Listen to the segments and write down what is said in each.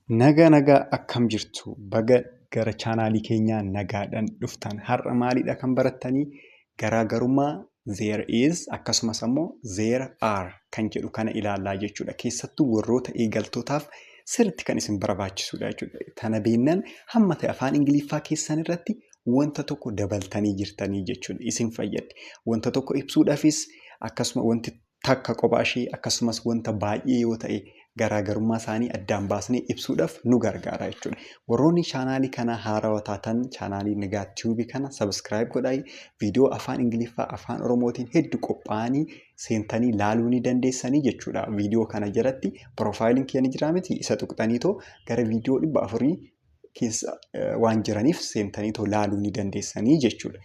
Nagaa akkam jirtu baga gara chaanaalii keenyaa nagaadhaan dhuftan har'a maalidha kan barattanii garaagarummaa there is akkasumas ammoo there are kan jedhu kana ilaallaa jechuudha. Keessattuu warroota eegaltootaaf sirriitti kan isin barbaachisudha jechuudha. Tana beennaan hamma ta'e afaan Ingiliffaa keessan irratti wanta tokko dabaltanii jirtanii jechuudha. Isin fayyadde wanta tokko ibsuudhaafis akkasuma wanti takka kophaa ishee akkasumas wanta baay'ee yoo ta'e garaagarummaa isaanii addaan baasnee ibsuudhaaf nu gargaara jechuudha. Warroonni chaanaalii kana haarawaa taatan chaanaalii Nagaa Tiyuubii kana sabiskiraayib godhaa. Viidiyoo afaan Ingiliffaa afaan Oromootiin hedduu qophaa'anii seentanii laaluu ni dandeessanii jechuudha. Viidiyoo kana jalatti piroofaayiliin keenya jira miti isa tuqxaniitoo gara viidiyoo 400 keessa waan jiraniif seentaniitoo laaluu ni dandeessanii jechuudha.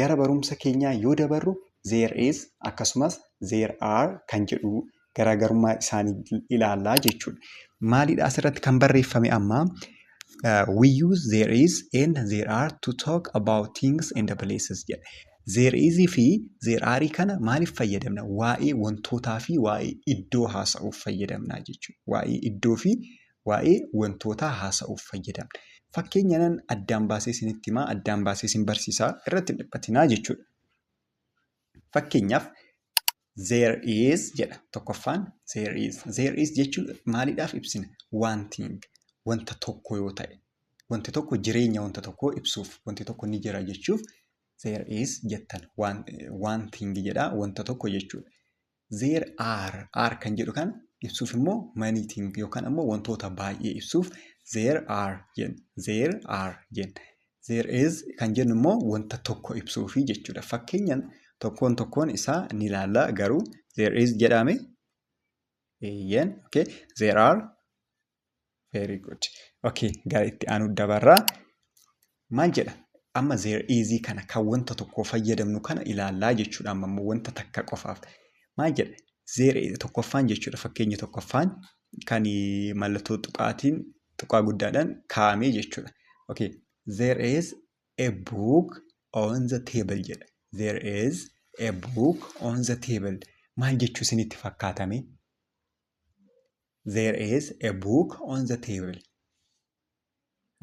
Gara barumsa keenyaa yoo dabarru there is akkasumas there are kan jedhu garaagarummaa isaanii ilaallaa jechuudha. Maalidha asirratti kan barreeffame amma we use there is and there are to talk about things and places jedha. There is fi there are kana maaliif fayyadamna? Waa'ee wantootaa fi waa'ee iddoo haasa'uuf fayyadamna jechuudha. Waa'ee iddoo fi waa'ee wantootaa haasa'uuf fayyadamna. Fakkeenyaan addaan baasee isinitti himaa, addaan baasee isin barsiisaa irratti dhiphatinaa jechuudha. Fakkeenyaaf there is jedha tokkoffaan there is. There is jechuun maaliidhaaf ibsina? One thing wanta tokko yoo ta'e wanti tokko jireenya wanta tokkoo ibsuuf wanti tokko ni jira jechuuf there is jettan one thing jedha wanta tokko jechuudha. There are kan jedhu kan ibsuuf immoo many thing yookaan ammoo wantoota baay'ee ibsuuf there are jenna. There are jenna. There is kan jennu immoo wanta tokko ibsuufi jechuudha. Fakkeenyaan tokkoon isaa ni ilaalla garuu there is jedhame okay. There are very good. Okay, gara itti aanu dabarraa maal jedha? Amma there is kana kan wanta tokko fayyadamnu kana ilaallaa jechuudha. Amma immoo wanta takka qofaaf maal jedha? There is tokkoffaan jechuudha. Fakkeenya tokkoffaan kan mallattoo tuqaa guddaadhaan kaa'ame jechuudha. Okay, there is a book on the table jedha. There is a book on the table. Maal jechuu isinitti fakkaatame? There is a book on the table.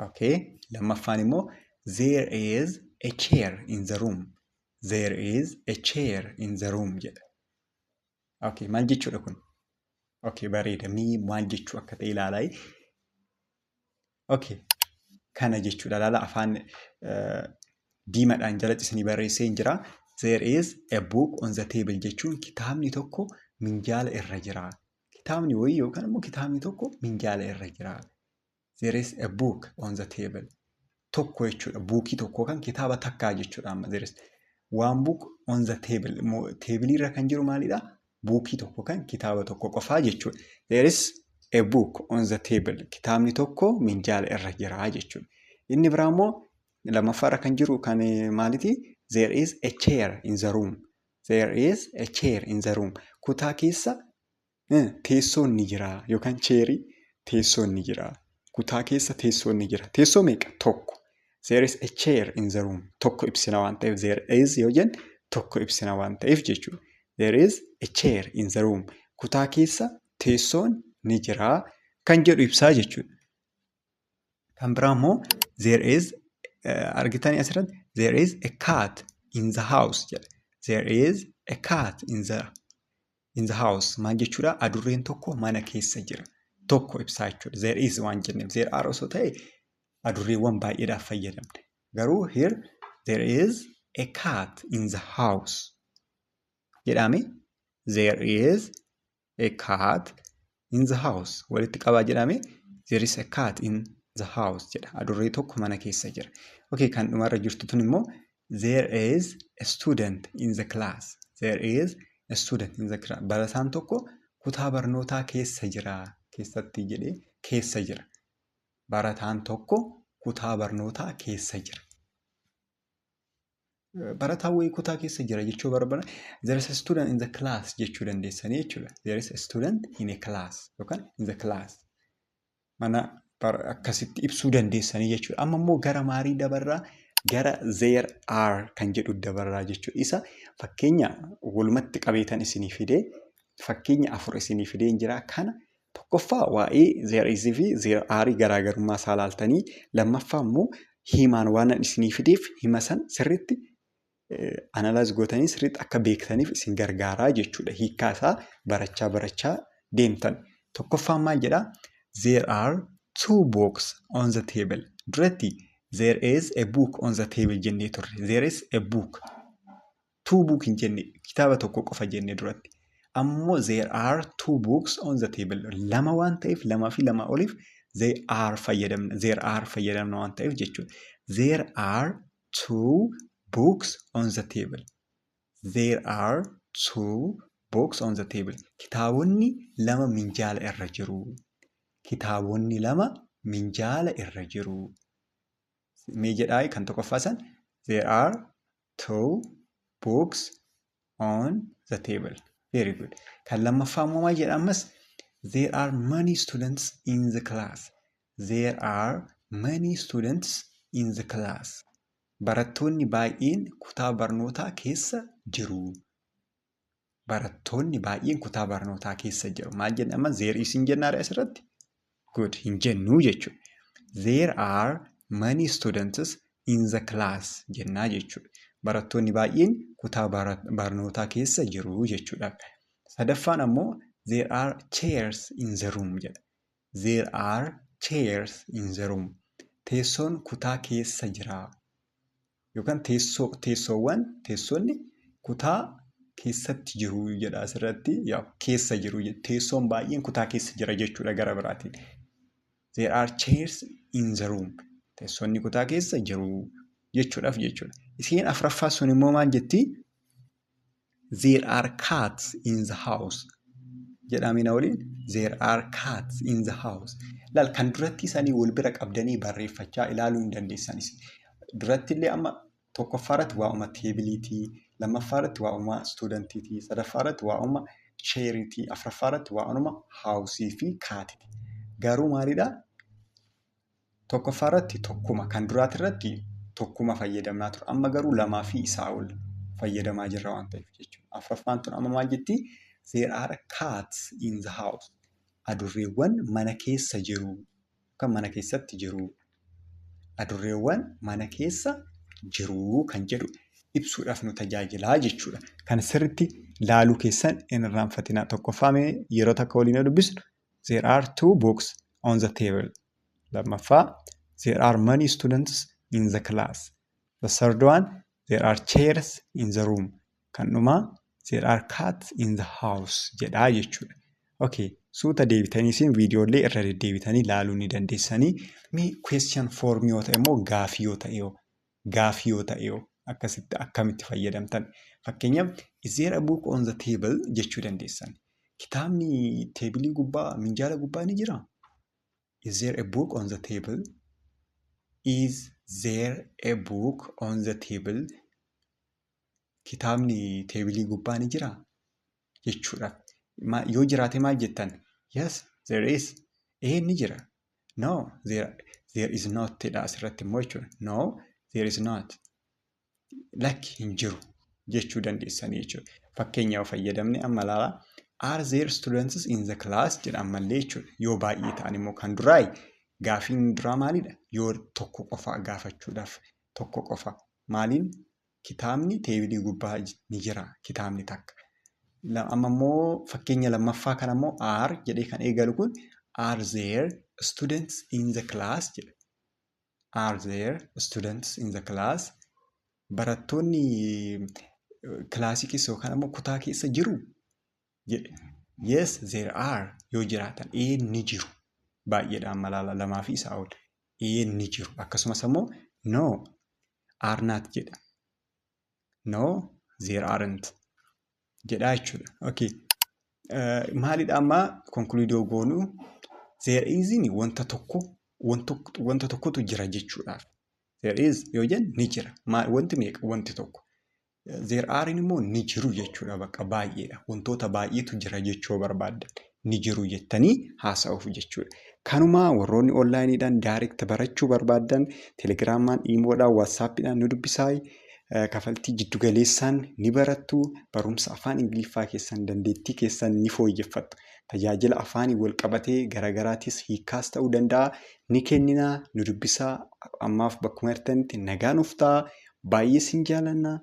Okay. Lammaffaan immoo there is a chair in the room. There is a chair in the room jedha. Okay. Maal jechuudha kun? Okay. Bareeda. Maal jechuu akka ta'e ilaalaa. Okay. Kana jechuudha. Ilaala afaan diimaadhaan jalatti isinii barreessee hin jira. There is a book on the table jechuun kitaabni tokko minjaala irra jira. Kitaabni wayii yookaan immoo kitaabni tokko minjaala irra jira. There is a book on the table. Tokko jechuudha. Buukii tokko kan kitaaba takkaa jechuudha. Amma there is one book on the table. Teebilii irra kan jiru maalidha? Buukii tokko kan kitaaba tokko qofaa jechuudha. There is a book on the table. Kitaabni tokko minjaala irra jira jechuudha. Inni biraa immoo lammaffaarra kan jiru kan maaliti? There is a chair in the room. There is a chair in the room. Kutaa keessa teessoon ni jira yookaan cheerii teessoon ni jira. Kutaa keessa teessoon ni jira. Teessoo meeqa? Tokko. There is a chair in the room. Tokko ibsina waan ta'eef there is yoo jennu tokko ibsina waan ta'eef jechuudha. There is a chair in the room. Kutaa keessa teessoon ni jira kan jedhu ibsaa jechuudha. Kan biraa immoo there is argitanii asirratti there is a cat in the house jedha. There is a cat in the house. Maal jechuudha? Adurreen tokko mana keessa jira. Tokko ibsaa jechuudha. There is waan jenneef there are osoo ta'e adurreewwan baay'eedhaaf fayyadamne. Garuu here there is a cat in the house jedhame. There is a cat in the house. Walitti qabaa jedhame there is a cat in the house jedha. Adurree tokko mana keessa jira. Okay, kan dhumarra jirtu tun immoo there is a student in the class. There is a student in the class. Barataan tokko kutaa barnootaa keessa jira. Keessatti jedhee keessa jira. Barataan tokko kutaa barnootaa keessa jira. Barataan wayii kutaa keessa jira jechuu barbaada. There is a student in the class jechuu dandeessanii jechuudha. There is a student in a class yookaan in the class. Mana akkasitti ibsuu dandeessanii jechuudha. Amma immoo gara maarii dabarraa gara there are kan jedhu dabarraa jechuudha. Isa fakkeenya walumatti qabeetan isinii fidee fakkeenya 4 isinii fidee jira. Kana Tokkoffaa waa'ee there is fi there are garaagarummaa isaa ilaaltanii, lammaffaa immoo himaan waan isinii fideef hima san sirriitti analyze gootanii sirriitti akka beektaniif isin gargaaraa jechuudha. Hiikkaa isaa barachaa deemtan. Tokkoffaan maal jedhaa? There are 2 books on the table. Duratti there is a book on the table jennee turre. There is a book. 2 book hin jenne, kitaaba tokko qofa jenne duratti. Ammoo there are 2 books on the table. Lama waan ta'eef, lamaa fi lamaa oliif there are fayyadamna waan ta'eef jechuudha. There are 2 books on the table. There are 2 books on the table. Kitaabonni lama minjaala irra jiru. Kitaabonni lama minjaala irra jiru. Mee jedhaa kan tokkoffaa san? There are 2 books on the table. Very good. Kan lammaffaa immoo maal jedha ammas? There are many students in the class. There are many students in the class. Barattoonni baay'een kutaa barnootaa keessa jiru. Barattoonni baay'een kutaa barnootaa keessa jiru. Maal jenna amma? There is hin jennaadha asirratti? Good. Hin jennuu jechuudha. There are many students in the class jennaa jechuudha. Barattoonni baay'een kutaa barnootaa keessa jiru jechuudha. Sadaffaan ammoo there are chairs in the room jedha. There are chairs in the room. Teessoon kutaa keessa jira. Yookaan teessonni kutaa keessatti jiru jedha asirratti. Keessa jiru. Teessoon baay'een kutaa keessa jira jechuudha gara biraatiin. There are chairs in the room. Teessonni kutaa keessa jiru jechuudhaaf jechuudha. Isiin afuraffaa sun immoo maal jetti? There are cats in the house. Jedhamina waliin there are cats in the house. Laal kan duratti isaanii wal bira qabdanii barreeffachaa ilaaluu hin dandeessanis. Duratti illee amma tokkoffaarratti waa'uma teebiliitii, lammaffaarratti waa'uma stuudentiitii, sadaffaarratti waa'uma cheeriitii, afuraffaarratti waa'uma haawusii fi kaatiiti. Garuu maalidhaa? Tokkoffaarratti tokkuma, kan duraatirratti tokkuma fayyadamnaa ture. Amma garuu lamaa fi isaa ol fayyadamaa jirra waan ta'eef jechuudha. Afuraffaan tun amma maal jettii? There are cats in the house. Adurreewwan mana keessa jiru. Kan mana keessatti jiru. Adurreewwan mana keessa jiru kan jedhu ibsuudhaaf nu tajaajilaa jechuudha. Kan sirriitti laaluu keessan hin irraanfatinaa. Tokkoffaa yeroo takka waliin dubbisnu there are 2 books on the table. Lammaffaa there are many students in the class. The third one there are chairs in the room. Kan dhumaa there are cats in the house jedhaa jechuudha. Okay, suuta deebitanii isin viidiyoolee irra deddeebitanii laaluu ni dandeessanii. Mee question form yoo ta'e immoo gaafii yoo ta'e akkasitti akkamitti fayyadamtan? Fakkeenyaaf is there a book on the table jechuu dandeessan. Kitaabni teebilii gubbaa, minjaala gubbaa ni jiraa? Is there a book on the table? Is there a book on the table? Kitaabni teebilii gubbaa ni jiraa? Jechuudha. Yoo jiraate maal jettan? Yes, there is. Ni jira. No, there is not jedha asirratti immoo jechuudha. No, there is not. Lakki hin jiru jechuu dandeessanii jechuudha. Fakkeenyaaf fayyadamne amma laala. Are there students in the class jedha ammallee jechuudha. Yoo baay'ee ta'an immoo kan duraayi gaafiin duraa maalidha? Yoo tokko qofa gaafachuudhaaf tokko qofa. Maaliin? Kitaabni teebilii gubbaa ni jira. Kitaabni takka. Amma immoo fakkeenya lammaffaa kana immoo are jedhee kan eegalu kun are there students in the class jedha. Are there students in the class? Barattoonni kilaasii keessa yookaan immoo kutaa keessa jiru? Yes, there are yoo jiraatan. Ni jiru. Baay'eedhaan malaala lamaa fi isaa ol. Ni jiru. Akkasumas immoo no, are not jedha. No, there aren't. Jedhaa jechuudha. Okay. Maalidha amma konkuluudoo goonu? There is wanta tokkotu jira jechuudhaaf. There is yoo jennu ni jira. Wanti meeqa? Wanti tokko. There are immoo ni jiru jechuudha bakka baay'eedha. Wantoota baay'eetu jira jechuu barbaaddan. Ni jiru jettanii haasa'uuf jechuudha. Kanumaa warroonni onlaayiniidhaan daayirekt barachuu barbaaddan teelegiraamaan, iimoodhaan, waatsaappiidhaan nu dubbisaa. Kafaltii jiddugaleessaan ni barattu. Barumsa afaan Ingiliffaa keessan dandeettii keessan ni fooyyeffattu. tajaajila afaanii wal qabatee garaagaraatis hiikaas ta'uu danda'a. Ni kenninaa, nu dubbisaa. Ammaaf bakkuma jirtanitti nagaan of ta'a. Baay'ee sin jaalanna.